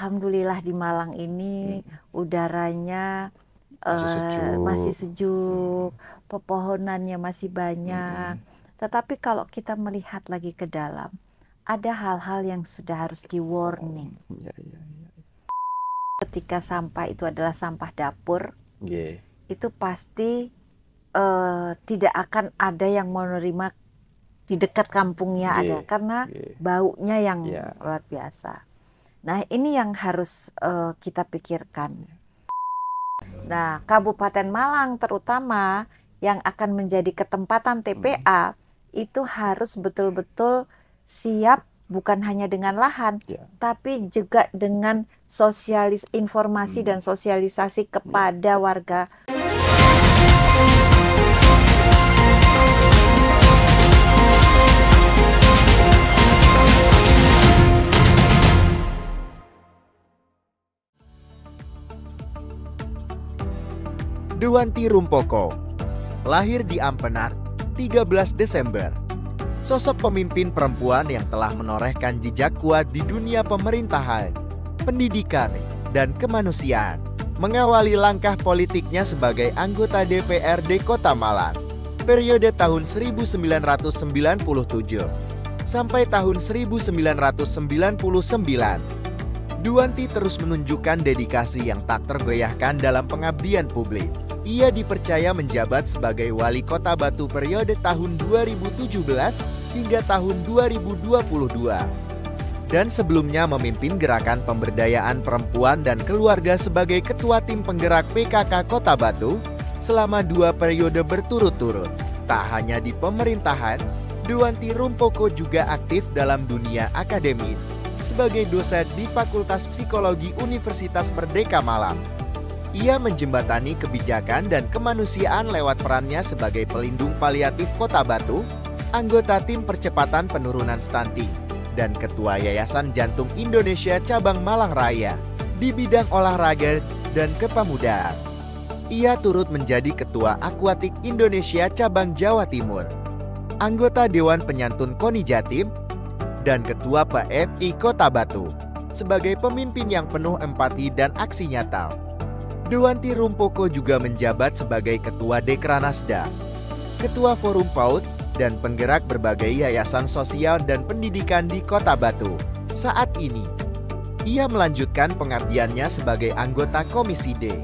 Alhamdulillah di Malang ini udaranya Masih masih sejuk. sejuk, Mm, pepohonannya masih banyak. mm-mm. Tetapi kalau kita melihat lagi ke dalam, ada hal-hal yang sudah harus Oh, di-warning. iya, iya, iya. Ketika sampah itu adalah sampah dapur, Nggih, itu pasti tidak akan ada yang menerima di dekat kampungnya ada, nggih, karena nggih. baunya yang Iya, luar biasa. Nah, ini yang harus kita pikirkan. Nah, Kabupaten Malang terutama yang akan menjadi ketempatan mm, TPA itu harus betul-betul siap, bukan hanya dengan lahan, iya, tapi juga dengan informasi dan mm, sosialisasi iya. kepada warga. Dewanti Rumpoko, lahir di Ampenar, 13 Desember. Sosok pemimpin perempuan yang telah menorehkan jejak kuat di dunia pemerintahan, pendidikan, dan kemanusiaan. Mengawali langkah politiknya sebagai anggota DPRD Kota Malang, periode tahun 1997 sampai tahun 1999. Duwanti terus menunjukkan dedikasi yang tak tergoyahkan dalam pengabdian publik. Ia dipercaya menjabat sebagai wali kota Batu periode tahun 2017 hingga tahun 2022. Dan sebelumnya memimpin gerakan pemberdayaan perempuan dan keluarga sebagai ketua tim penggerak PKK Kota Batu selama 2 periode berturut-turut. Tak hanya di pemerintahan, Duwanti Rumpoko juga aktif dalam dunia akademik sebagai dosen di Fakultas Psikologi Universitas Merdeka Malang. Ia menjembatani kebijakan dan kemanusiaan lewat perannya sebagai pelindung paliatif Kota Batu, anggota tim percepatan penurunan stunting, dan Ketua Yayasan Jantung Indonesia Cabang Malang Raya di bidang olahraga dan kepemudaan. Ia turut menjadi Ketua Akuatik Indonesia Cabang Jawa Timur, anggota Dewan Penyantun KONI Jatim, dan Ketua PMI Kota Batu sebagai pemimpin yang penuh empati dan aksi nyata. Dewanti Rumpoko juga menjabat sebagai Ketua Dekranasda, Ketua Forum PAUD, dan penggerak berbagai yayasan sosial dan pendidikan di Kota Batu. Saat ini, ia melanjutkan pengabdiannya sebagai anggota Komisi D,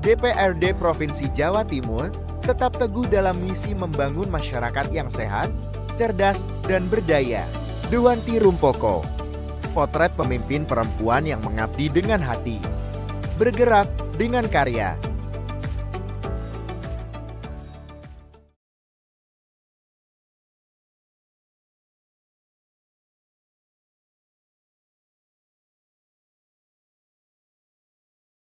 DPRD Provinsi Jawa Timur, tetap teguh dalam misi membangun masyarakat yang sehat, cerdas, dan berdaya. Dewanti Rumpoko, potret pemimpin perempuan yang mengabdi dengan hati, bergerak dengan karya.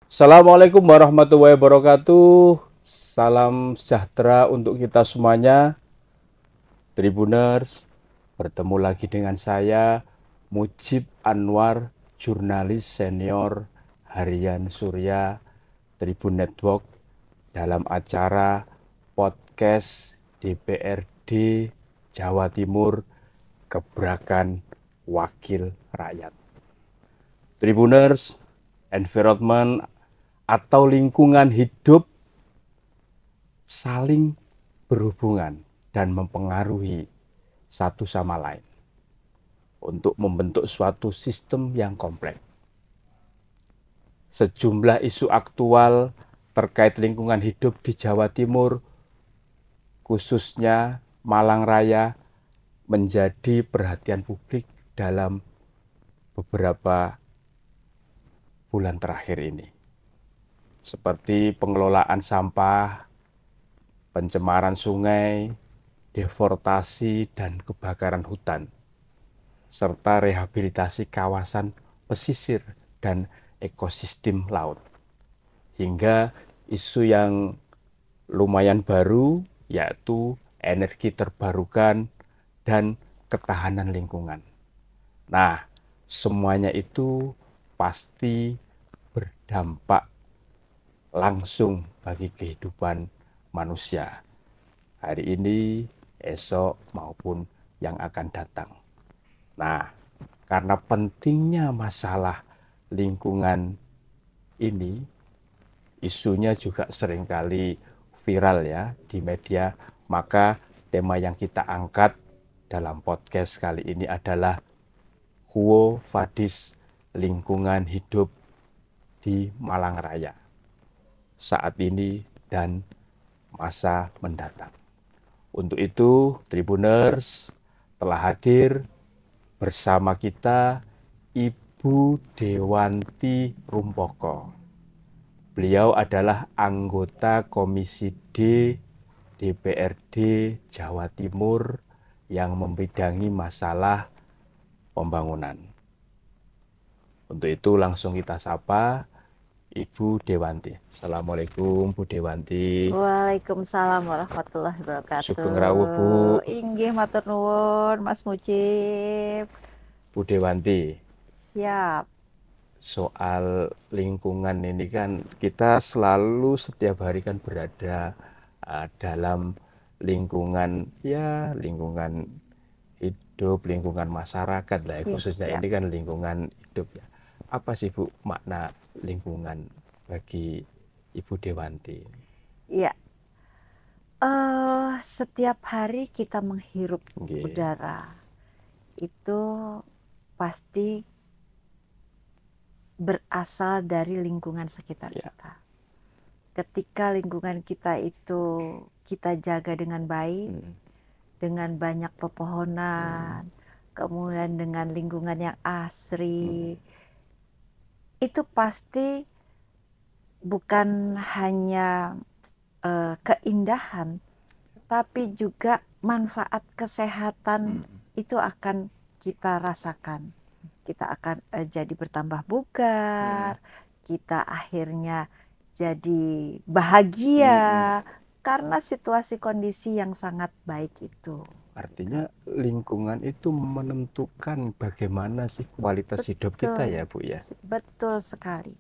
Assalamualaikum warahmatullahi wabarakatuh. Salam sejahtera untuk kita semuanya. Tribuners, bertemu lagi dengan saya, Mujib Anwar, jurnalis senior Harian Surya Tribun Network, dalam acara podcast DPRD Jawa Timur, Gebrakan Wakil Rakyat. Tribuners, environment atau lingkungan hidup saling berhubungan dan mempengaruhi satu sama lain untuk membentuk suatu sistem yang kompleks. Sejumlah isu aktual terkait lingkungan hidup di Jawa Timur, khususnya Malang Raya, menjadi perhatian publik dalam beberapa bulan terakhir ini. Seperti pengelolaan sampah, pencemaran sungai, deforestasi dan kebakaran hutan, serta rehabilitasi kawasan pesisir dan ekosistem laut. Hingga isu yang lumayan baru, yaitu energi terbarukan dan ketahanan lingkungan. Nah, semuanya itu pasti berdampak langsung bagi kehidupan manusia hari ini, esok, maupun yang akan datang. Nah, karena pentingnya masalah lingkungan ini isunya juga seringkali viral ya di media, maka tema yang kita angkat dalam podcast kali ini adalah Quo Vadis, lingkungan hidup di Malang Raya saat ini dan masa mendatang. Untuk itu, Tribuners telah hadir bersama kita Ibu Dewanti Rumpoko. Beliau adalah anggota Komisi D DPRD Jawa Timur yang membidangi masalah pembangunan. Untuk itu langsung kita sapa Ibu Dewanti. Assalamualaikum Bu Dewanti. Waalaikumsalam warahmatullahi wabarakatuh. Sugeng rawuh Bu. Inggih matur nuwun Mas Mujib. Bu Dewanti, Siap. soal lingkungan ini kan kita selalu setiap hari kan berada dalam lingkungan lingkungan hidup, lingkungan masyarakat lah ya, khususnya siap. ini kan lingkungan hidup ya. Apa sih Bu makna lingkungan bagi Ibu Dewanti? Iya. Setiap hari kita menghirup udara itu pasti berasal dari lingkungan sekitar kita. Ketika lingkungan kita itu kita jaga dengan baik, dengan banyak pepohonan, kemudian dengan lingkungan yang asri, itu pasti bukan hanya keindahan, tapi juga manfaat kesehatan itu akan kita rasakan. Kita akan jadi bertambah bugar, kita akhirnya jadi bahagia karena situasi kondisi yang sangat baik itu. Artinya lingkungan itu menentukan bagaimana sih kualitas hidup kita ya Bu ya? Betul sekali.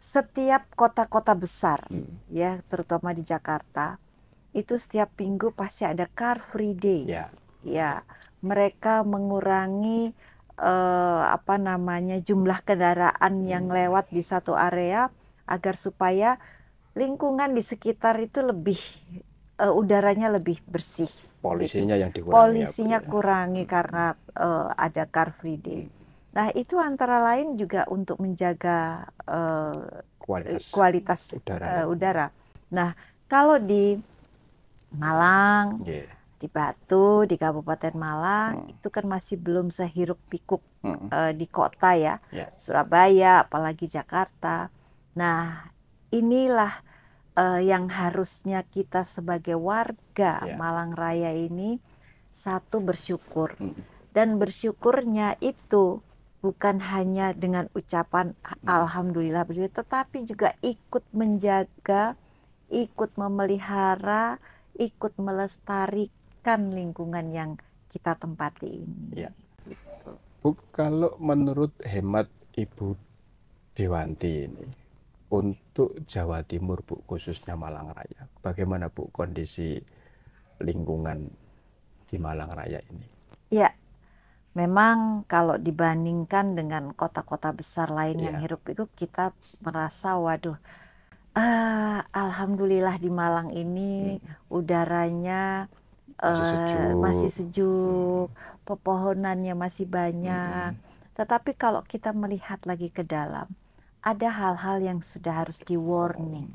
Setiap kota-kota besar ya, terutama di Jakarta, itu setiap minggu pasti ada Car Free Day. Ya, mereka mengurangi jumlah kendaraan yang lewat di satu area agar supaya lingkungan di sekitar itu lebih udaranya lebih bersih. Polisinya yang dikurangi. Polisinya kurangi karena ada Car Free Day. Nah, itu antara lain juga untuk menjaga kualitas udara. Nah, kalau di Malang, di Batu, di Kabupaten Malang, itu kan masih belum sehirup pikuk di kota ya, Surabaya, apalagi Jakarta. Nah, inilah yang harusnya kita sebagai warga Malang Raya ini satu bersyukur. Dan bersyukurnya itu bukan hanya dengan ucapan alhamdulillah, tetapi juga ikut menjaga, ikut memelihara, ikut melestarikan lingkungan yang kita tempati ini. Bu, kalau menurut hemat Ibu Dewanti ini, untuk Jawa Timur Bu, khususnya Malang Raya, bagaimana Bu kondisi lingkungan di Malang Raya ini? Ya, memang kalau dibandingkan dengan kota-kota besar lain yang hiruk-pikuk, kita merasa waduh, alhamdulillah di Malang ini udaranya masih sejuk, pepohonannya masih banyak. Tetapi kalau kita melihat lagi ke dalam, ada hal-hal yang sudah harus di warning.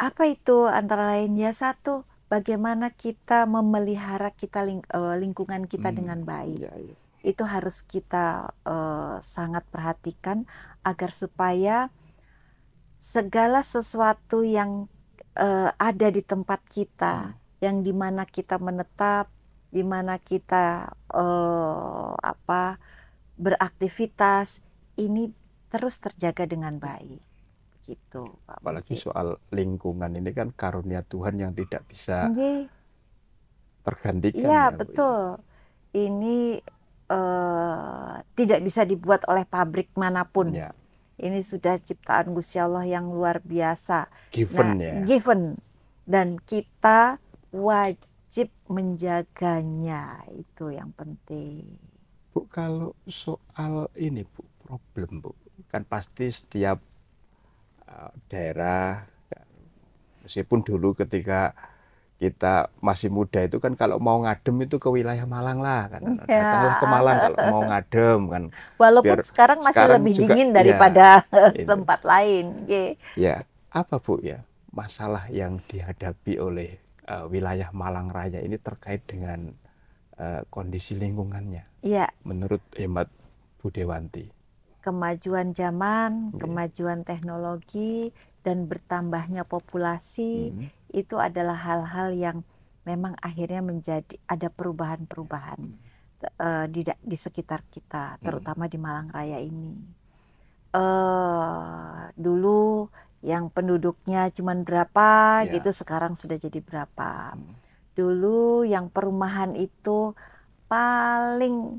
Apa itu? Antara lain ya, satu, bagaimana kita memelihara lingkungan kita dengan baik. Itu harus kita sangat perhatikan agar supaya segala sesuatu yang ada di tempat kita, yang dimana kita menetap, dimana kita beraktivitas, ini terus terjaga dengan baik. Gitu, Pak Apalagi Muji. soal lingkungan ini kan karunia Tuhan yang tidak bisa tergantikan. Ya, betul. Ini tidak bisa dibuat oleh pabrik manapun. Ini sudah ciptaan Gusti Allah yang luar biasa. Given given. Dan kita wajib menjaganya, itu yang penting. Bu, kalau soal ini Bu, problem Bu, kan pasti setiap daerah, meskipun dulu ketika kita masih muda itu kan kalau mau ngadem itu ke wilayah Malang lah kan, datanglah ke Malang kalau mau ngadem kan. Walaupun sekarang masih lebih juga, dingin daripada ya, tempat lain. Ya, apa Bu ya masalah yang dihadapi oleh wilayah Malang Raya ini terkait dengan kondisi lingkungannya? Ya. Menurut hemat Bu Dewanti. Kemajuan zaman, kemajuan teknologi, dan bertambahnya populasi, itu adalah hal-hal yang memang akhirnya menjadi ada perubahan-perubahan di sekitar kita, terutama di Malang Raya ini. Dulu yang penduduknya cuma berapa gitu, sekarang sudah jadi berapa. Dulu yang perumahan itu paling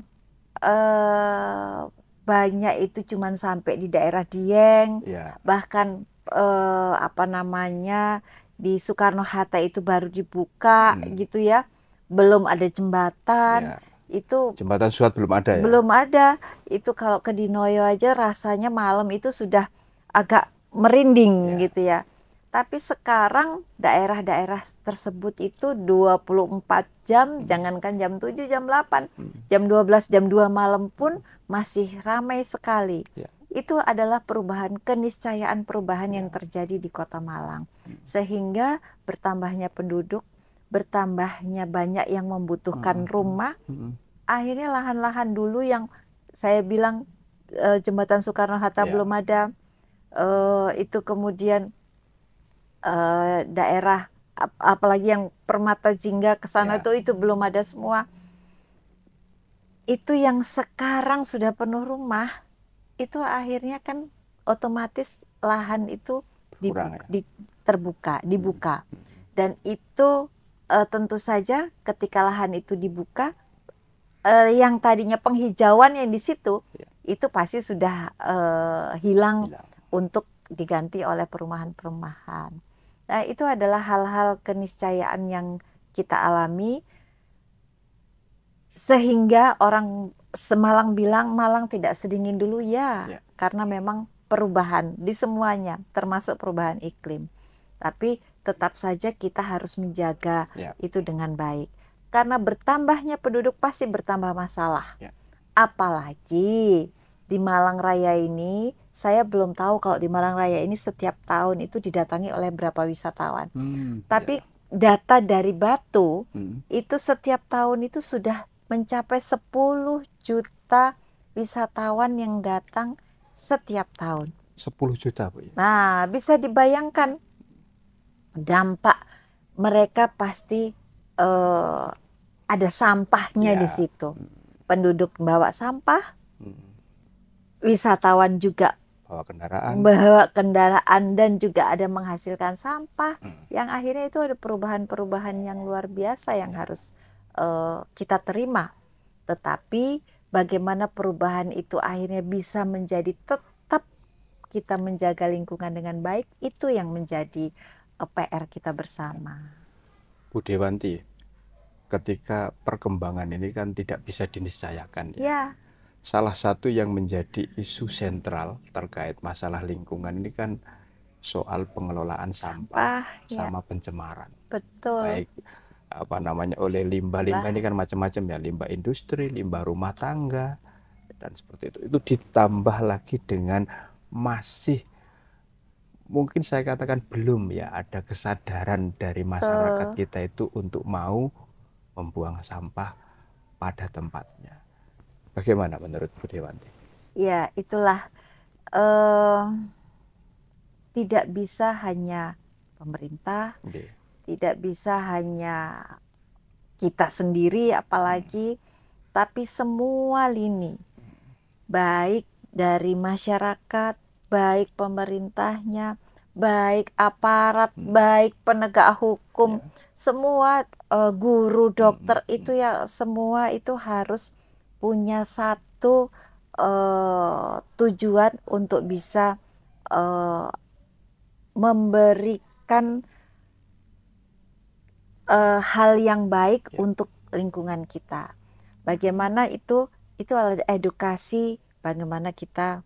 banyak itu cuman sampai di daerah Dieng, bahkan apa namanya di Soekarno-Hatta itu baru dibuka gitu ya, belum ada jembatan. Itu jembatan Suat belum ada ya? Belum ada. Itu kalau ke Dinoyo aja rasanya malam itu sudah agak merinding gitu ya. Tapi sekarang daerah-daerah tersebut itu 24 jam, jangankan jam 7, jam 8, jam 12, jam 2 malam pun masih ramai sekali. Itu adalah perubahan, keniscayaan perubahan yang terjadi di Kota Malang. Sehingga bertambahnya penduduk, bertambahnya banyak yang membutuhkan rumah. Akhirnya lahan-lahan dulu yang saya bilang jembatan Soekarno-Hatta belum ada, itu kemudian daerah apalagi yang Permata Jingga ke sana itu belum ada semua. Itu yang sekarang sudah penuh rumah, itu akhirnya kan otomatis lahan itu dibuka. Dan itu tentu saja ketika lahan itu dibuka, yang tadinya penghijauan yang di situ itu pasti sudah hilang untuk diganti oleh perumahan-perumahan. Nah, itu adalah hal-hal keniscayaan yang kita alami, sehingga orang Semalang bilang Malang tidak sedingin dulu ya, karena memang perubahan di semuanya, termasuk perubahan iklim. Tapi tetap saja kita harus menjaga itu dengan baik. Karena bertambahnya penduduk pasti bertambah masalah. Apalagi di Malang Raya ini, saya belum tahu kalau di Malang Raya ini setiap tahun itu didatangi oleh berapa wisatawan. Tapi data dari Batu itu setiap tahun itu sudah mencapai 10 juta wisatawan yang datang setiap tahun. 10 juta Bu ya? Nah, bisa dibayangkan dampak mereka pasti ada sampahnya di situ. Penduduk bawa sampah, wisatawan juga bawa kendaraan dan juga ada menghasilkan sampah, yang akhirnya itu ada perubahan-perubahan yang luar biasa yang harus kita terima. Tetapi bagaimana perubahan itu akhirnya bisa menjadi tetap kita menjaga lingkungan dengan baik, itu yang menjadi PR kita bersama. Bu Dewanti, ketika perkembangan ini kan tidak bisa diniscayakan ya. Salah satu yang menjadi isu sentral terkait masalah lingkungan ini kan soal pengelolaan sampah sama pencemaran. Betul. Baik apa namanya oleh limbah-limbah ini kan macam-macam ya, limbah industri, limbah rumah tangga dan seperti itu. Itu ditambah lagi dengan masih mungkin saya katakan belum ya ada kesadaran dari masyarakat kita itu untuk mau membuang sampah pada tempatnya. Bagaimana menurut Bu Dewanti? Ya, itulah tidak bisa hanya pemerintah, tidak bisa hanya kita sendiri apalagi, tapi semua lini, baik dari masyarakat, baik pemerintahnya, baik aparat, baik penegak hukum, semua guru, dokter itu ya semua itu harus punya satu tujuan untuk bisa memberikan hal yang baik untuk lingkungan kita. Bagaimana itu adalah edukasi bagaimana kita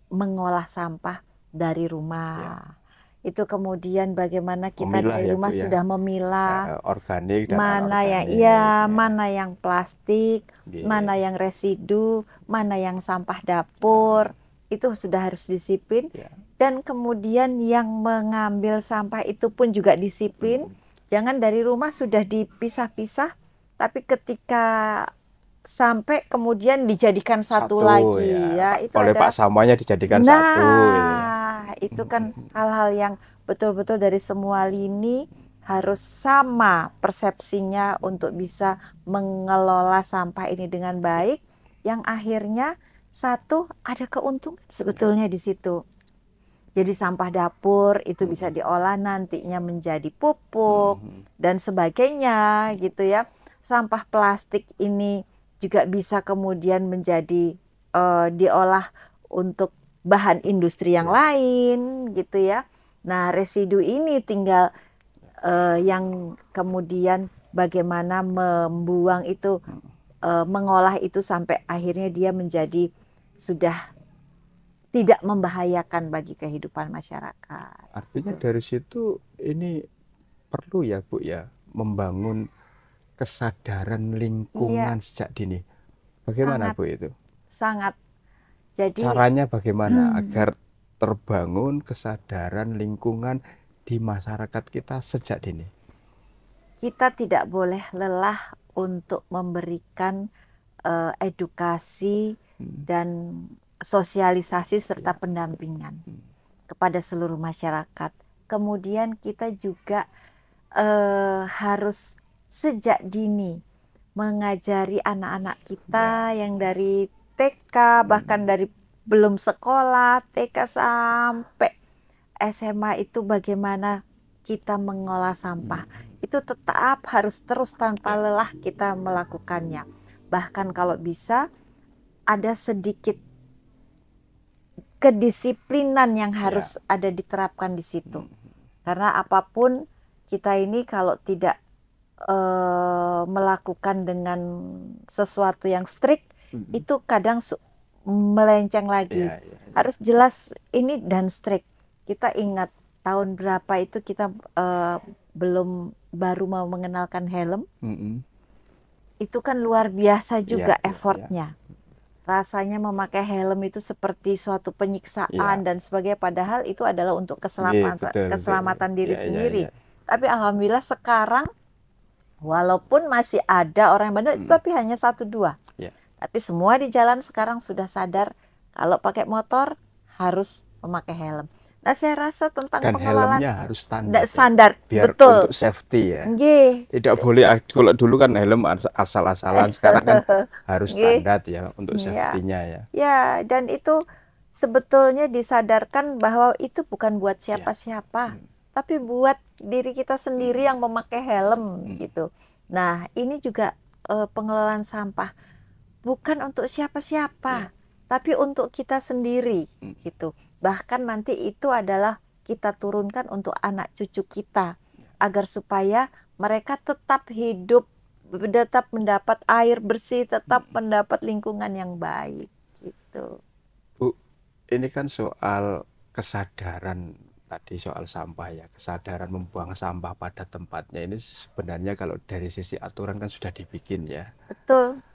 mengolah sampah dari rumah. Itu kemudian bagaimana kita Memilah dari ya, rumah Bu, ya. sudah memilah Organik dan mana yang anorganik. mana yang plastik, mana yang residu, mana yang sampah dapur. Itu sudah harus disiplin. Dan kemudian yang mengambil sampah itu pun juga disiplin. Jangan dari rumah sudah dipisah-pisah, tapi ketika sampai kemudian dijadikan satu lagi ya. Itu oleh adalah, Pak sampahnya dijadikan satu. Itu kan hal-hal yang betul-betul dari semua lini harus sama persepsinya untuk bisa mengelola sampah ini dengan baik, yang akhirnya satu ada keuntungan sebetulnya di situ. Jadi sampah dapur itu bisa diolah nantinya menjadi pupuk dan sebagainya gitu ya. Sampah plastik ini juga bisa kemudian menjadi diolah untuk bahan industri yang lain gitu ya. Nah, residu ini tinggal yang kemudian bagaimana membuang itu, mengolah itu sampai akhirnya dia menjadi sudah tidak membahayakan bagi kehidupan masyarakat. Artinya dari situ ini perlu ya, Bu, ya, membangun kesadaran lingkungan sejak dini. Bagaimana, Bu, itu? Sangat. Jadi caranya bagaimana agar terbangun kesadaran lingkungan di masyarakat kita sejak dini? Kita tidak boleh lelah untuk memberikan edukasi dan sosialisasi serta pendampingan kepada seluruh masyarakat. Kemudian kita juga harus sejak dini mengajari anak-anak kita yang dari TK, bahkan dari belum sekolah, TK sampai SMA itu bagaimana kita mengolah sampah. Itu tetap harus terus tanpa lelah kita melakukannya. Bahkan kalau bisa ada sedikit kedisiplinan yang harus ada diterapkan di situ. Karena apapun kita ini kalau tidak melakukan dengan sesuatu yang strict, itu kadang melenceng lagi. Harus jelas ini dan strict. Kita ingat tahun berapa itu kita baru mau mengenalkan helm. Itu kan luar biasa juga effortnya. Rasanya memakai helm itu seperti suatu penyiksaan dan sebagainya, padahal itu adalah untuk keselamatan diri sendiri. Tapi alhamdulillah sekarang walaupun masih ada orang yang bandel, tapi hanya 1-2. Tapi semua di jalan sekarang sudah sadar kalau pakai motor harus memakai helm. Nah, saya rasa tentang dan pengelolaan helmnya harus standar, standar biar betul untuk safety ya. Tidak boleh, kalau dulu kan helm asal-asalan, sekarang kan harus standar ya untuk safety-nya ya. Ya, dan itu sebetulnya disadarkan bahwa itu bukan buat siapa-siapa, tapi buat diri kita sendiri yang memakai helm gitu. Nah, ini juga pengelolaan sampah bukan untuk siapa-siapa, tapi untuk kita sendiri gitu. Bahkan nanti itu adalah kita turunkan untuk anak cucu kita, agar supaya mereka tetap hidup, tetap mendapat air bersih, tetap mendapat lingkungan yang baik gitu. Bu, ini kan soal kesadaran tadi, soal sampah ya, kesadaran membuang sampah pada tempatnya. Ini sebenarnya kalau dari sisi aturan kan sudah dibikin ya. Betul.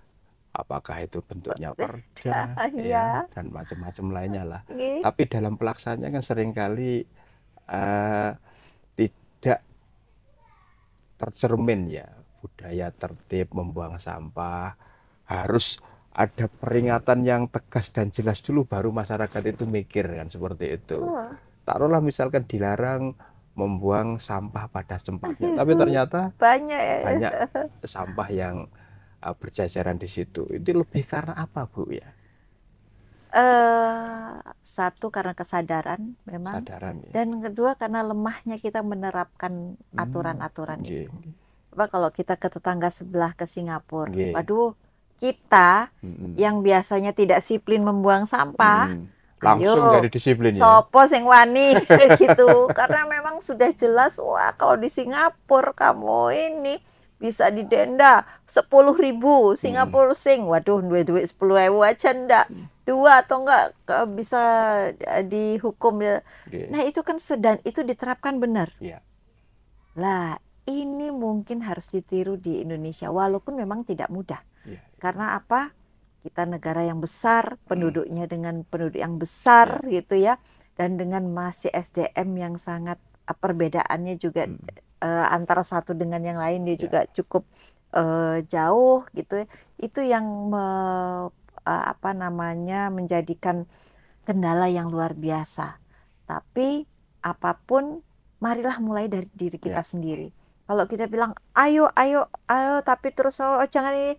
Apakah itu bentuknya perda dan macam-macam lainnya lah. Tapi dalam pelaksanaannya kan seringkali tidak tercermin ya, budaya tertib membuang sampah. Harus ada peringatan yang tegas dan jelas dulu baru masyarakat itu mikir kan, seperti itu. Taruhlah misalkan dilarang membuang sampah pada tempatnya, tapi ternyata banyak sampah yang berjajaran di situ. Itu lebih karena apa, Bu ya? Satu karena kesadaran memang, dan kedua karena lemahnya kita menerapkan aturan-aturan itu. Kalau kita ke tetangga sebelah, ke Singapura, waduh, kita yang biasanya tidak disiplin membuang sampah, langsung ayo, dari disiplin ya. sopo sing wani gitu. Karena memang sudah jelas, wah kalau di Singapura kamu ini bisa didenda 10.000 Singapura sing. Waduh, duit 10.000 aja ndak. 2 atau enggak bisa dihukum ya. Nah, itu kan sedang itu diterapkan benar. Iya. Lah, ini mungkin harus ditiru di Indonesia walaupun memang tidak mudah. Karena apa? Kita negara yang besar, penduduknya dengan penduduk yang besar gitu ya, dan dengan masih SDM yang sangat perbedaannya juga antara satu dengan yang lain dia juga cukup jauh gitu ya. Itu yang menjadikan kendala yang luar biasa. Tapi apapun, marilah mulai dari diri kita sendiri. Kalau kita bilang ayo, tapi terus jangan ini,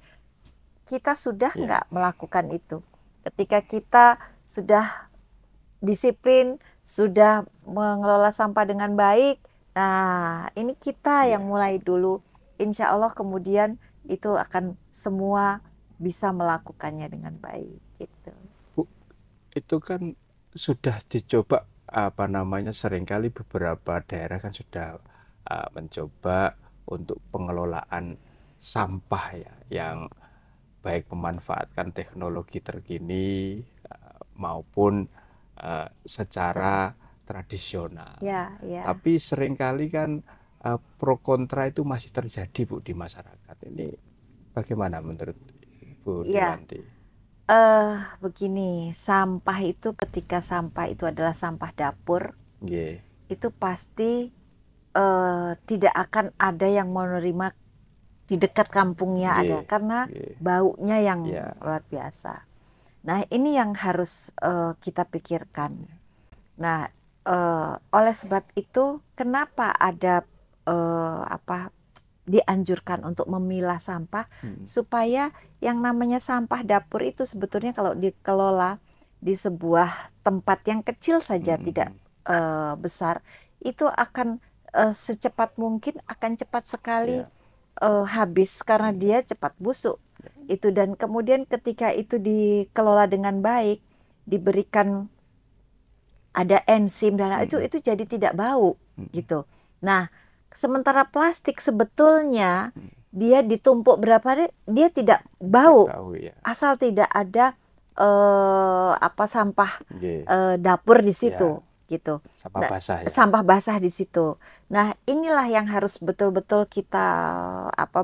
kita sudah nggak melakukan itu. Ketika kita sudah disiplin, sudah mengelola sampah dengan baik, nah ini kita yang mulai dulu. Insya Allah kemudian itu akan semua bisa melakukannya dengan baik. Gitu. Bu, itu kan sudah dicoba seringkali beberapa daerah kan sudah mencoba untuk pengelolaan sampah ya, yang baik memanfaatkan teknologi terkini maupun secara tradisional. Tapi seringkali kan pro kontra itu masih terjadi Bu di masyarakat. Ini bagaimana menurut Bu Dewanti? Begini, sampah itu ketika sampah itu adalah sampah dapur, itu pasti tidak akan ada yang menerima di dekat kampungnya ada, karena baunya yang luar biasa. Nah, ini yang harus kita pikirkan. Nah, oleh sebab itu kenapa ada dianjurkan untuk memilah sampah, supaya yang namanya sampah dapur itu sebetulnya kalau dikelola di sebuah tempat yang kecil saja, tidak besar, itu akan secepat mungkin akan cepat sekali habis karena dia cepat busuk itu. Dan kemudian ketika itu dikelola dengan baik, diberikan ada enzim dan itu jadi tidak bau gitu. Nah, sementara plastik sebetulnya dia ditumpuk berapa dia tidak bau, asal tidak ada sampah dapur di situ. Gitu. Sampah basah ya. Sampah basah di situ. Nah, inilah yang harus betul-betul kita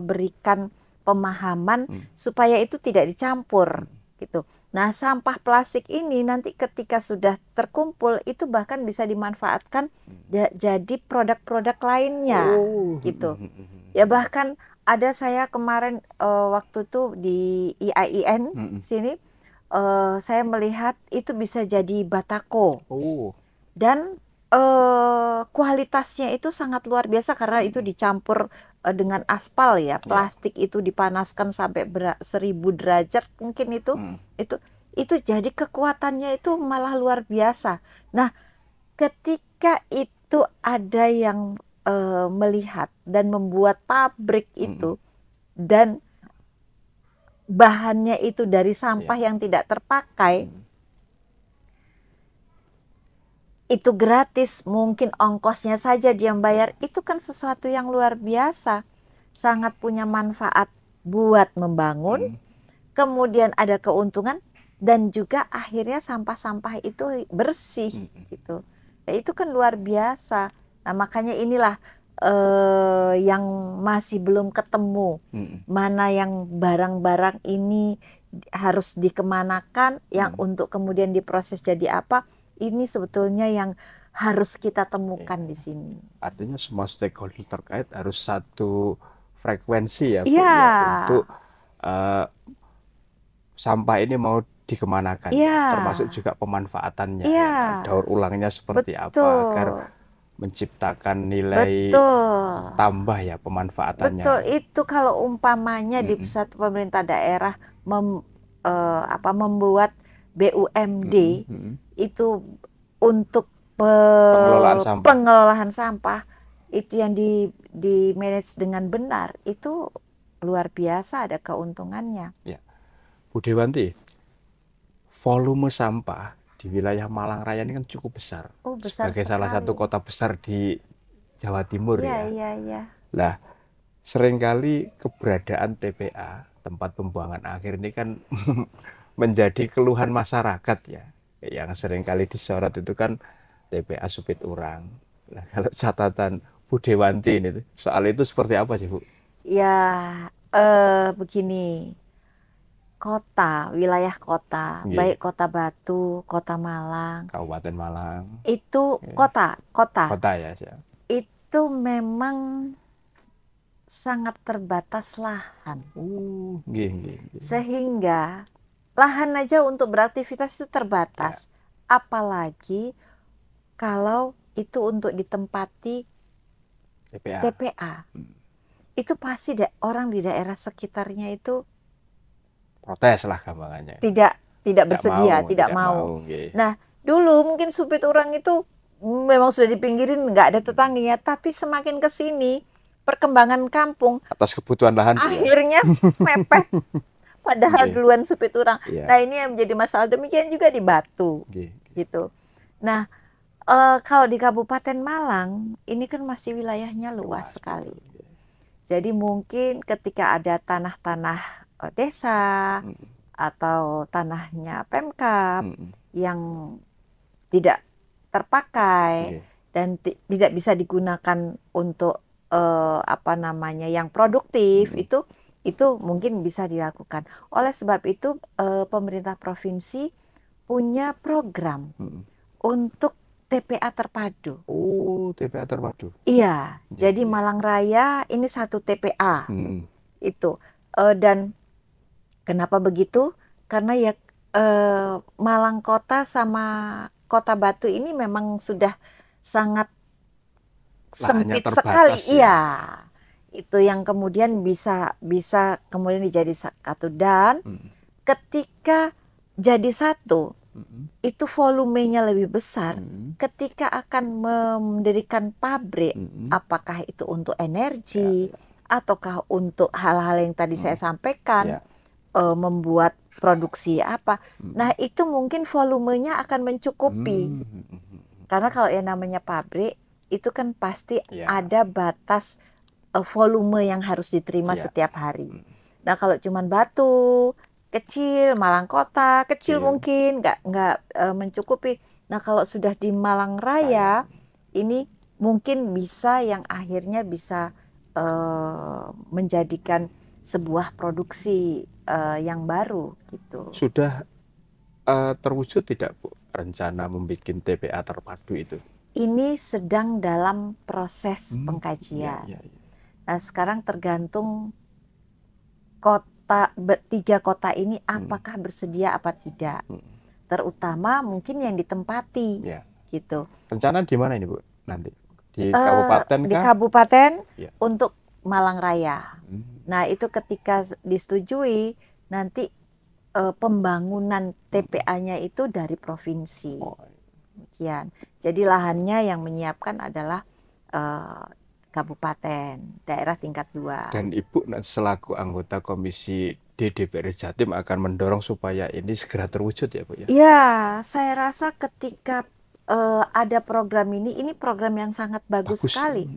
berikan pemahaman supaya itu tidak dicampur gitu. Nah, sampah plastik ini nanti ketika sudah terkumpul itu bahkan bisa dimanfaatkan jadi produk-produk lainnya gitu. Ya, bahkan ada saya kemarin waktu itu di IAIN sini saya melihat itu bisa jadi batako. Dan kualitasnya itu sangat luar biasa karena itu dicampur dengan aspal ya. Plastik itu dipanaskan sampai 1000 derajat mungkin itu jadi kekuatannya itu malah luar biasa. Nah, ketika itu ada yang melihat dan membuat pabrik itu dan bahannya itu dari sampah yang tidak terpakai, itu gratis, mungkin ongkosnya saja dia bayar, itu kan sesuatu yang luar biasa, sangat punya manfaat buat membangun, kemudian ada keuntungan, dan juga akhirnya sampah-sampah itu bersih gitu. Ya, itu kan luar biasa. Nah, makanya inilah yang masih belum ketemu, mana yang barang-barang ini harus dikemanakan, yang untuk kemudian diproses jadi apa. Ini sebetulnya yang harus kita temukan di sini. Artinya semua stakeholder terkait harus satu frekuensi ya, Bu, untuk sampah ini mau dikemanakan, termasuk juga pemanfaatannya, daur ulangnya seperti apa, agar menciptakan nilai tambah ya pemanfaatannya. Betul, itu kalau umpamanya di pusat pemerintah daerah membuat BUMD itu untuk pengelolaan sampah itu yang di manage dengan benar, itu luar biasa ada keuntungannya. Ya. Bu Dewanti, volume sampah di wilayah Malang Raya ini kan cukup besar. Besar sebagai salah satu sekali. kota besar di Jawa Timur Iya, ya. iya. Lah, seringkali keberadaan TPA, tempat pembuangan akhir ini kan menjadi keluhan masyarakat ya. Yang seringkali disorot itu kan TPA Supit Urang. Nah, kalau catatan Bu Dewanti ini soal itu seperti apa sih, Bu? Ya, begini. Kota, wilayah kota, baik Kota Batu, Kota Malang, Kabupaten Malang, itu kota. Kota ya. Itu memang sangat terbatas lahan. Sehingga lahan aja untuk beraktivitas itu terbatas. Apalagi kalau itu untuk ditempati TPA. Itu pasti orang di daerah sekitarnya itu protes lah gampangannya. Tidak bersedia, tidak mau. Nah, dulu mungkin Supit Urang itu memang sudah dipinggirin, nggak ada tetangganya, tapi semakin ke sini perkembangan kampung atas kebutuhan lahan akhirnya mepet. Padahal duluan Supit Urang. Nah, ini yang menjadi masalah. Demikian juga di Batu. Gitu. Nah, kalau di Kabupaten Malang ini kan masih wilayahnya luas sekali. Jadi mungkin ketika ada tanah-tanah desa atau tanahnya Pemkab yang tidak terpakai dan tidak bisa digunakan untuk yang produktif, itu mungkin bisa dilakukan. Oleh sebab itu pemerintah provinsi punya program untuk TPA terpadu. TPA terpadu. Iya, jadi Malang Raya ini satu TPA. Itu dan kenapa begitu? Karena ya Malang Kota sama Kota Batu ini memang sudah sangat sempit sekali. Iya. Itu yang kemudian bisa kemudian dijadi satu, dan ketika jadi satu itu volumenya lebih besar. Ketika akan mendirikan pabrik, apakah itu untuk energi ataukah untuk hal-hal yang tadi saya sampaikan, membuat produksi apa. Nah, itu mungkin volumenya akan mencukupi. Karena kalau yang namanya pabrik itu kan pasti ada batas volume yang harus diterima setiap hari. Nah, kalau cuman Batu kecil, Malang Kota kecil mungkin nggak mencukupi. Nah, kalau sudah di Malang Raya ini mungkin bisa yang akhirnya bisa menjadikan sebuah produksi yang baru gitu. Sudah terwujud tidak, Bu, rencana membuat TPA terpadu itu? Ini sedang dalam proses pengkajian. Nah, sekarang tergantung tiga kota ini apakah bersedia apa tidak. Terutama mungkin yang ditempati gitu. Rencana di mana ini, Bu, nanti? Di kabupaten kah? Di kabupaten untuk Malang Raya. Nah, itu ketika disetujui nanti pembangunan TPA-nya itu dari provinsi. Jadi lahannya yang menyiapkan adalah kabupaten, daerah tingkat 2. Dan Ibu selaku anggota Komisi D DPR Jatim akan mendorong supaya ini segera terwujud ya, Bu ya? Ya, saya rasa ketika ada program ini program yang sangat bagus sekali.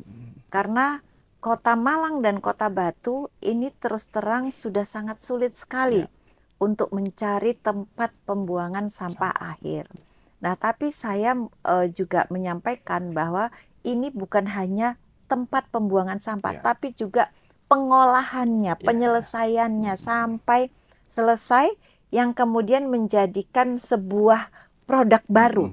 Karena Kota Malang dan Kota Batu ini terus terang sudah sangat sulit sekali untuk mencari tempat pembuangan sampah akhir. Nah, tapi saya juga menyampaikan bahwa ini bukan hanya tempat pembuangan sampah, tapi juga pengolahannya, penyelesaiannya sampai selesai yang kemudian menjadikan sebuah produk baru.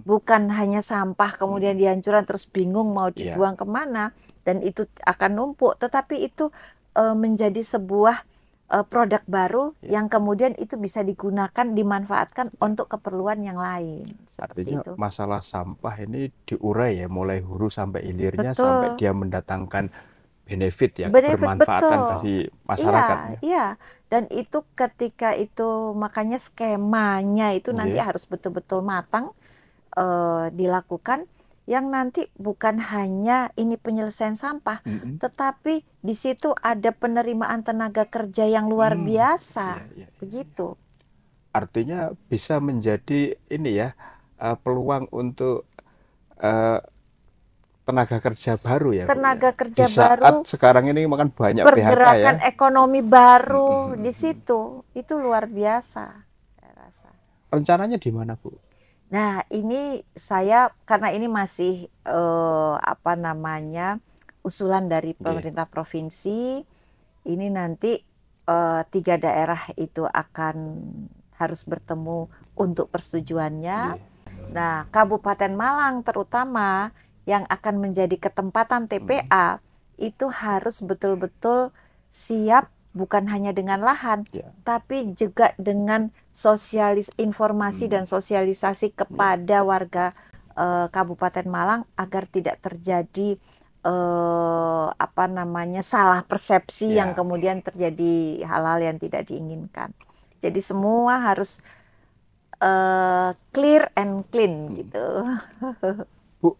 Bukan hanya sampah kemudian dihancurkan terus bingung mau dibuang kemana dan itu akan numpuk, tetapi itu menjadi sebuah produk baru yang kemudian itu bisa digunakan, dimanfaatkan untuk keperluan yang lain. Artinya itu. Masalah sampah ini diurai ya, mulai hulu sampai hilirnya sampai dia mendatangkan benefit bermanfaatan bagi masyarakat. Iya, dan itu ketika itu makanya skemanya itu nanti harus betul-betul matang dilakukan. Yang nanti bukan hanya ini penyelesaian sampah, tetapi di situ ada penerimaan tenaga kerja yang luar biasa, begitu. artinya bisa menjadi ini ya, peluang untuk tenaga kerja baru ya, Bu, ya. Tenaga Di kerja saat baru, sekarang ini makan banyak PHK ya. pergerakan ekonomi baru di situ, itu luar biasa, saya rasa. Rencananya di mana, Bu? Nah, ini saya karena ini masih apa namanya usulan dari pemerintah provinsi, ini nanti 3 daerah itu akan harus bertemu untuk persetujuannya. Nah, Kabupaten Malang terutama yang akan menjadi ketempatan TPA itu harus betul-betul siap, bukan hanya dengan lahan, tapi juga dengan informasi dan sosialisasi kepada warga Kabupaten Malang agar tidak terjadi apa namanya salah persepsi yang kemudian terjadi hal-hal yang tidak diinginkan. Jadi semua harus clear and clean gitu. Bu,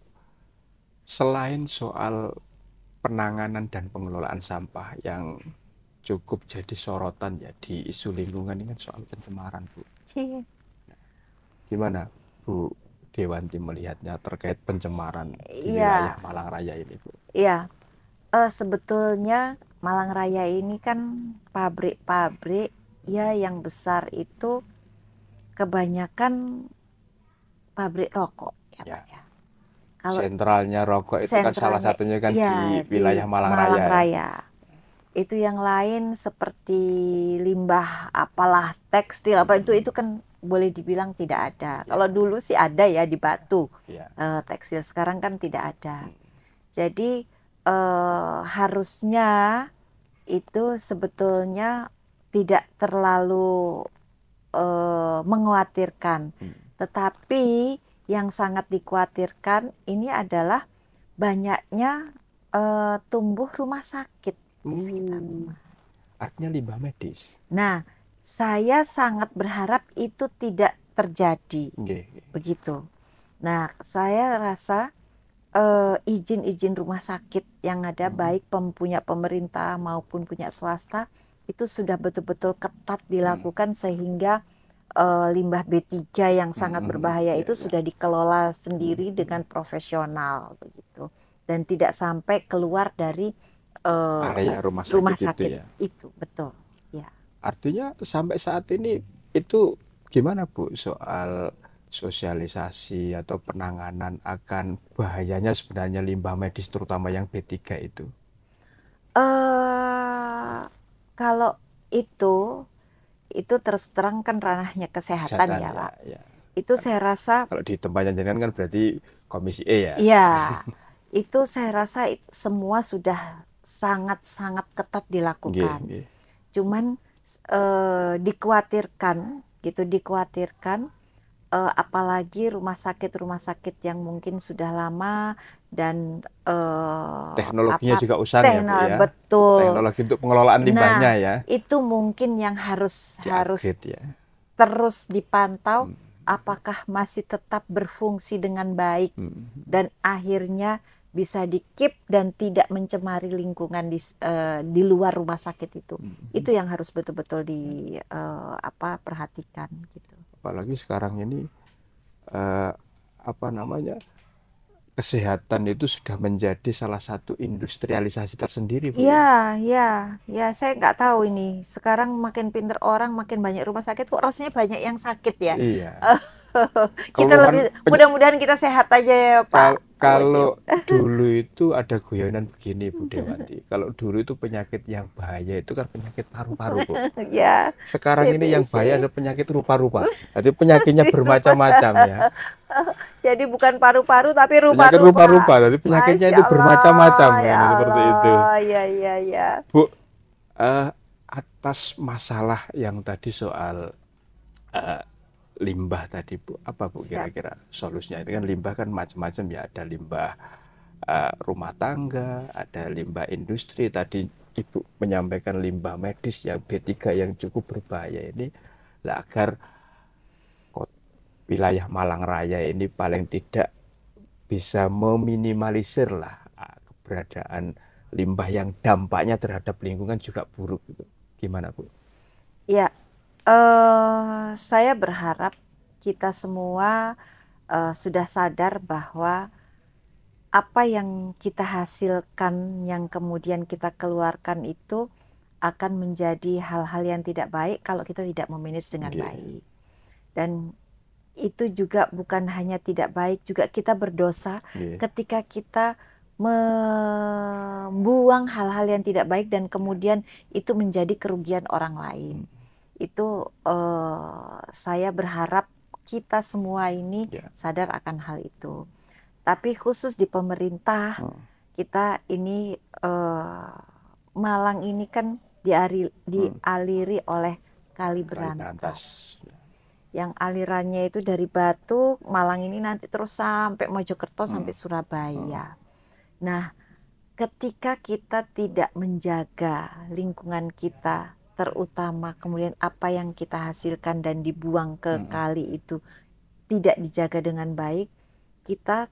selain soal penanganan dan pengelolaan sampah yang cukup jadi sorotan ya di isu lingkungan ini kan soal pencemaran, Bu. Gimana Bu Dewanti melihatnya terkait pencemaran di wilayah Malang Raya ini, Bu? Iya, sebetulnya Malang Raya ini kan pabrik-pabrik ya yang besar itu kebanyakan pabrik rokok ya, Pak ya. Kalau sentralnya rokok itu kan salah satunya kan di wilayah Malang Raya. Ya. Itu yang lain seperti limbah apalah tekstil apa itu kan boleh dibilang tidak ada. Kalau dulu sih ada ya di Batu tekstil, sekarang kan tidak ada. Jadi harusnya itu sebetulnya tidak terlalu mengkhawatirkan, tetapi yang sangat dikhawatirkan ini adalah banyaknya tumbuh rumah sakit di sekitar rumah. Artinya limbah medis. Nah, saya sangat berharap itu tidak terjadi. Begitu. Nah, saya rasa izin-izin rumah sakit yang ada baik punya pemerintah maupun punya swasta itu sudah betul-betul ketat dilakukan sehingga limbah B3 yang sangat berbahaya itu sudah dikelola sendiri dengan profesional begitu, dan tidak sampai keluar dari area rumah sakit itu betul ya. Artinya sampai saat ini itu gimana, Bu, soal sosialisasi atau penanganan akan bahayanya sebenarnya limbah medis terutama yang B3 itu? Kalau itu terus terang kan ranahnya kesehatan ya, Pak. Itu saya rasa kalau di tempatnya jenengan kan berarti Komisi E ya. Iya. Itu saya rasa itu semua sudah sangat-sangat ketat dilakukan. Cuman dikhawatirkan apalagi rumah sakit yang mungkin sudah lama dan teknologinya juga usang ya, Bu, ya. Betul. Teknologi untuk pengelolaan limbahnya ya. Itu mungkin yang harus terus dipantau apakah masih tetap berfungsi dengan baik dan akhirnya bisa di-keep dan tidak mencemari lingkungan di luar rumah sakit itu. Itu yang harus betul-betul perhatikan gitu. Apalagi sekarang ini kesehatan itu sudah menjadi salah satu industrialisasi tersendiri, Bu. Ya, saya nggak tahu ini. Sekarang makin pinter orang, makin banyak rumah sakit, kok rasanya banyak yang sakit ya. Iya. Kita mudah-mudahan kita sehat aja ya, Pak. Kalau dulu itu ada guyonan begini, Bu Dewanti. Kalau dulu itu penyakit yang bahaya itu kan penyakit paru-paru, Bu. Ya. Sekarang ini yang bahaya ada penyakit rupa-rupa. Jadi penyakitnya bermacam-macam ya. Jadi bukan paru-paru tapi rupa-rupa. Penyakit rupa-rupa. Jadi penyakitnya itu bermacam-macam ya, seperti itu. Iya. Bu, atas masalah yang tadi soal limbah tadi, Bu, apa, Bu, kira-kira solusinya? Itu kan limbah kan macam-macam ya, ada limbah rumah tangga, ada limbah industri, tadi Ibu menyampaikan limbah medis yang B3 yang cukup berbahaya ini, agar wilayah Malang Raya ini paling tidak bisa meminimalisir lah keberadaan limbah yang dampaknya terhadap lingkungan juga buruk gitu. Gimana, Bu? Ya, Saya berharap kita semua sudah sadar bahwa apa yang kita hasilkan, yang kemudian kita keluarkan itu akan menjadi hal-hal yang tidak baik kalau kita tidak memanage dengan baik. Dan itu juga bukan hanya tidak baik, juga kita berdosa ketika kita membuang hal-hal yang tidak baik dan kemudian itu menjadi kerugian orang lain. Itu saya berharap kita semua ini sadar akan hal itu. Tapi khusus di pemerintah, kita ini Malang ini kan dialiri oleh Kali Berantas. Yang alirannya itu dari Batu, Malang ini nanti terus sampai Mojokerto, sampai Surabaya. Nah, ketika kita tidak menjaga lingkungan kita, terutama kemudian apa yang kita hasilkan dan dibuang ke kali itu tidak dijaga dengan baik, kita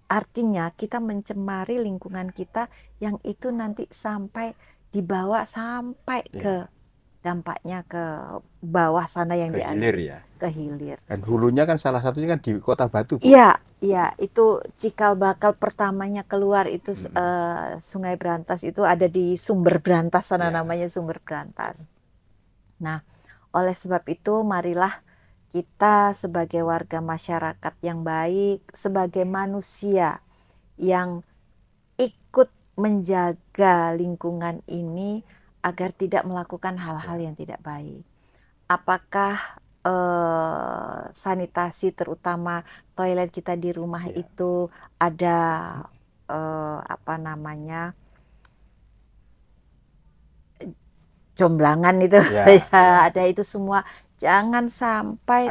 artinya kita mencemari lingkungan kita yang itu nanti sampai dibawa sampai ke dampaknya ke bawah sana yang ke hilir ya. Ke hilir. Dan hulunya kan salah satunya kan di Kota Batu. Iya, itu cikal bakal pertamanya keluar itu Sungai Berantas itu ada di Sumber Berantas sana, namanya Sumber Berantas. Nah, oleh sebab itu marilah kita sebagai warga masyarakat yang baik, sebagai manusia yang ikut menjaga lingkungan ini agar tidak melakukan hal-hal yang tidak baik. Apakah sanitasi, terutama toilet kita di rumah itu ada jomblangan itu, ada itu semua. Jangan sampai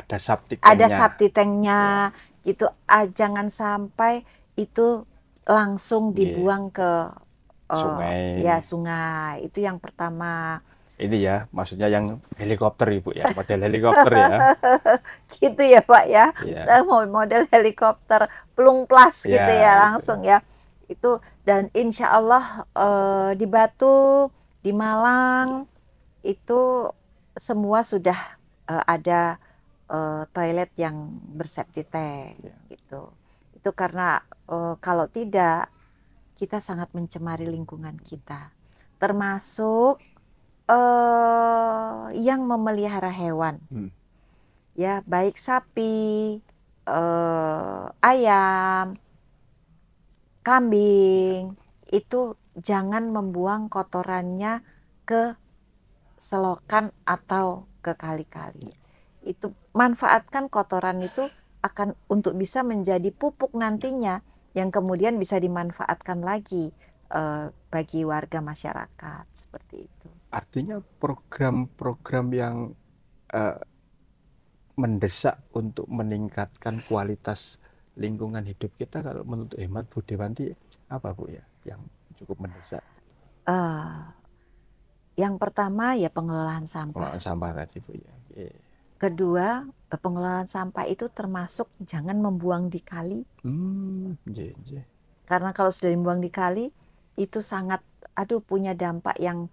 ada septic tanknya gitu. Jangan sampai itu langsung dibuang ke sungai. Sungai. Itu yang pertama. Ini ya, maksudnya yang helikopter Ibu ya, model helikopter ya. Gitu ya Pak ya. Model helikopter plung plas gitu ya, langsung ya. Itu, dan insya Allah di Batu, di Malang itu semua sudah ada toilet yang berseptic tank gitu. Itu karena kalau tidak kita sangat mencemari lingkungan kita, termasuk yang memelihara hewan, ya baik sapi, ayam, kambing, itu jangan membuang kotorannya ke selokan atau ke kali-kali. Itu manfaatkan kotoran itu akan untuk bisa menjadi pupuk nantinya yang kemudian bisa dimanfaatkan lagi bagi warga masyarakat, seperti itu. Artinya program-program yang mendesak untuk meningkatkan kualitas lingkungan hidup kita, kalau menurut hemat Bu Dewanti apa Bu ya yang cukup mendesak? Yang pertama ya pengelolaan sampah. Pengelolaan sampah tadi Bu ya. Kedua, pengelolaan sampah itu termasuk jangan membuang di kali. Karena kalau sudah dibuang di kali itu sangat punya dampak yang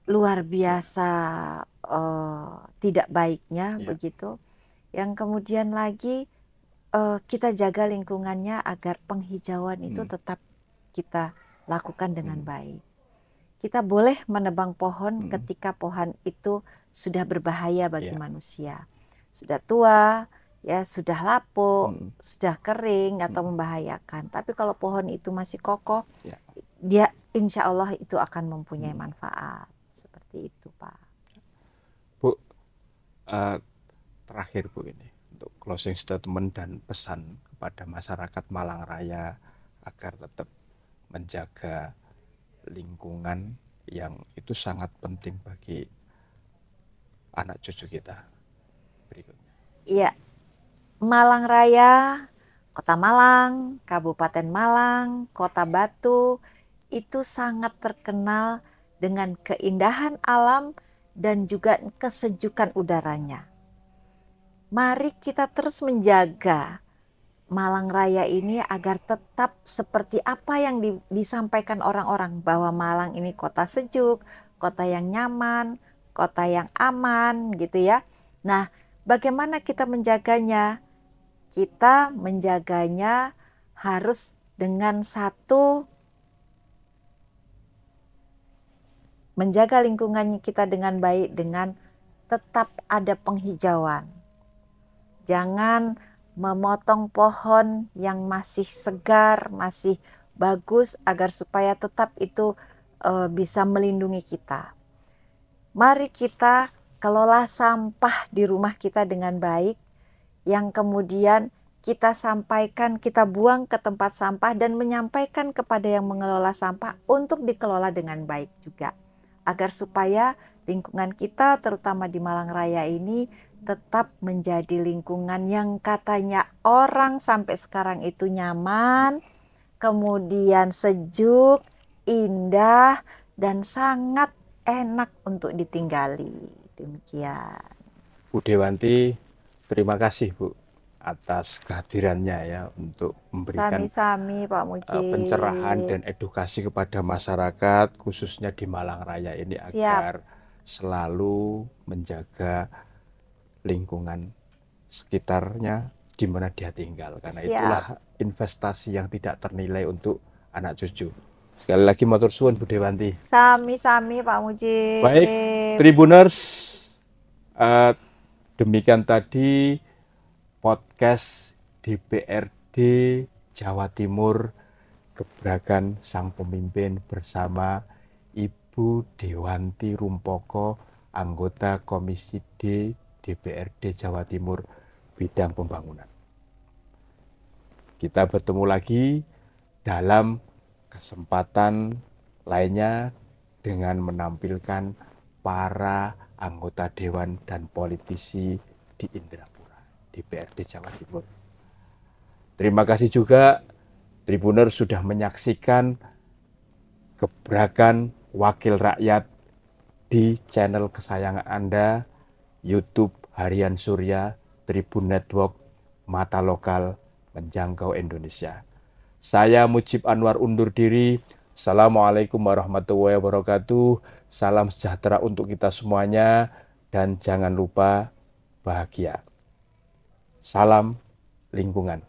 luar biasa tidak baiknya begitu. Yang kemudian lagi kita jaga lingkungannya agar penghijauan itu tetap kita lakukan dengan baik. Kita boleh menebang pohon ketika pohon itu sudah berbahaya bagi manusia. Sudah tua, ya sudah lapuk, sudah kering atau membahayakan. Tapi kalau pohon itu masih kokoh, dia insya Allah itu akan mempunyai manfaat. Seperti itu Pak. Bu, terakhir Bu ini untuk closing statement dan pesan kepada masyarakat Malang Raya agar tetap menjaga lingkungan yang itu sangat penting bagi anak cucu kita berikutnya. Iya, Malang Raya, Kota Malang, Kabupaten Malang, Kota Batu itu sangat terkenal dengan keindahan alam dan juga kesejukan udaranya. Mari kita terus menjaga Malang Raya ini agar tetap seperti apa yang disampaikan orang-orang, bahwa Malang ini kota sejuk, kota yang nyaman, kota yang aman gitu ya. Nah, bagaimana kita menjaganya? Kita menjaganya harus dengan satu, menjaga lingkungan kita dengan baik dengan tetap ada penghijauan. Jangan memotong pohon yang masih segar, masih bagus agar supaya tetap itu bisa melindungi kita. Mari kita kelola sampah di rumah kita dengan baik, yang kemudian kita sampaikan, kita buang ke tempat sampah dan menyampaikan kepada yang mengelola sampah untuk dikelola dengan baik juga. Agar supaya lingkungan kita terutama di Malang Raya ini tetap menjadi lingkungan yang katanya orang sampai sekarang itu nyaman, kemudian sejuk, indah, dan sangat enak untuk ditinggali. Demikian. Bu Dewanti, terima kasih Bu atas kehadirannya ya untuk memberikan Sami-sami Pak Mujib. Pencerahan dan edukasi kepada masyarakat khususnya di Malang Raya ini. Siap. Agar selalu menjaga lingkungan sekitarnya di mana dia tinggal, karena Siap. itulah investasi yang tidak ternilai untuk anak cucu. Sekali lagi matur suwun Bu Dewanti. Sami-sami Pak Mujib. Baik, Tribuners, demikian tadi podcast DPRD Jawa Timur Gebrakan Sang Pemimpin bersama Ibu Dewanti Rumpoko, anggota Komisi D DPRD Jawa Timur bidang pembangunan. Kita bertemu lagi dalam kesempatan lainnya dengan menampilkan para anggota dewan dan politisi di Indrapura, DPRD Jawa Timur. Terima kasih juga Tribuners sudah menyaksikan Gebrakan Wakil Rakyat di channel kesayangan Anda, YouTube Harian Surya, Tribun Network, Mata Lokal Menjangkau Indonesia. Saya Mujib Anwar undur diri. Assalamualaikum warahmatullahi wabarakatuh. Salam sejahtera untuk kita semuanya dan jangan lupa bahagia. Salam lingkungan.